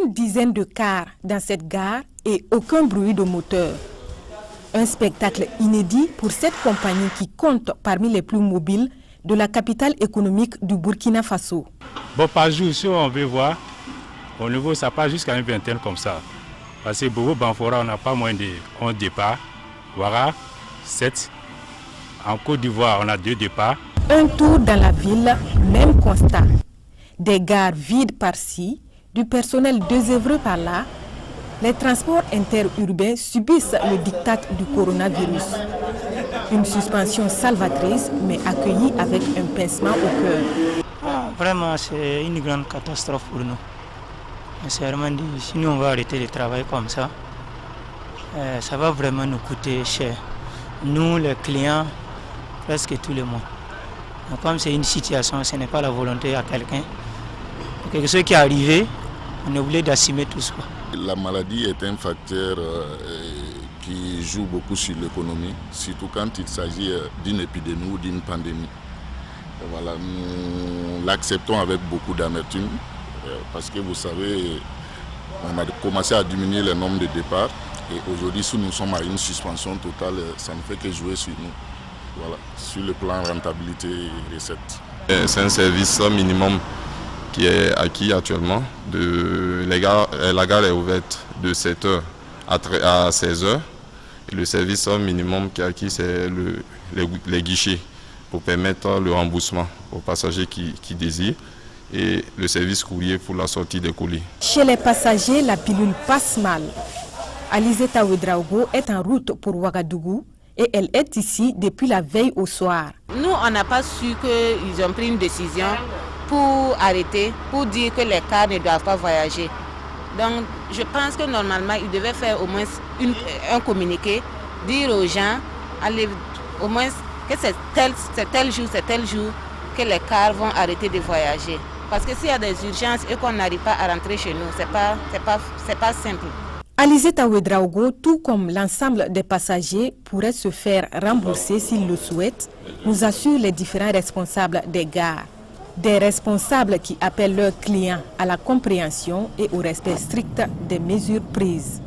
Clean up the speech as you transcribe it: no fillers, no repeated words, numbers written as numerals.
une dizaine de cars dans cette gare et aucun bruit de moteur. Un spectacle inédit pour cette compagnie qui compte parmi les plus mobiles de la capitale économique du Burkina Faso. Bon, par jour, si on veut voir, au niveau, ça passe jusqu'à une vingtaine comme ça. Parce que Bobo Banfora, on n'a pas moins de 11 départs. Ouara, 7. En Côte d'Ivoire, on a 2 départs. Un tour dans la ville, même constat. Des gares vides par-ci, du personnel désœuvré par-là. Les transports interurbains subissent le diktat du coronavirus. Une suspension salvatrice, mais accueillie avec un pincement au cœur. Vraiment, c'est une grande catastrophe pour nous. Sincèrement dit, si nous on va arrêter le travail comme ça, ça va vraiment nous coûter cher. Nous, les clients, presque tous les mois. Donc, comme c'est une situation, ce n'est pas la volonté à quelqu'un. Quelque chose qui est arrivé, on est obligé d'assumer tout ça. La maladie est un facteur qui joue beaucoup sur l'économie, surtout quand il s'agit d'une épidémie ou d'une pandémie. Et voilà, nous l'acceptons avec beaucoup d'amertume parce que vous savez, on a commencé à diminuer le nombre de départs et aujourd'hui, si nous sommes à une suspension totale, ça ne fait que jouer sur nous. Voilà, sur le plan rentabilité et recettes. C'est un service minimum qui est acquis actuellement. La gare est ouverte de 7h à 16h. Et le service minimum qui est acquis, c'est les guichets pour permettre le remboursement aux passagers qui désirent et le service courrier pour la sortie des colis. Chez les passagers, la pilule passe mal. Alizeta Ouedraogo est en route pour Ouagadougou et elle est ici depuis la veille au soir. Nous, on n'a pas su qu'ils ont pris une décision pour arrêter, pour dire que les cars ne doivent pas voyager. Donc, je pense que normalement, ils devaient faire au moins un communiqué, dire aux gens, allez, au moins que c'est tel jour que les cars vont arrêter de voyager. Parce que s'il y a des urgences et qu'on n'arrive pas à rentrer chez nous, c'est pas simple. Alizeta Ouedraogo, tout comme l'ensemble des passagers, pourraient se faire rembourser s'ils le souhaitent, nous assurent les différents responsables des gares. Des responsables qui appellent leurs clients à la compréhension et au respect strict des mesures prises.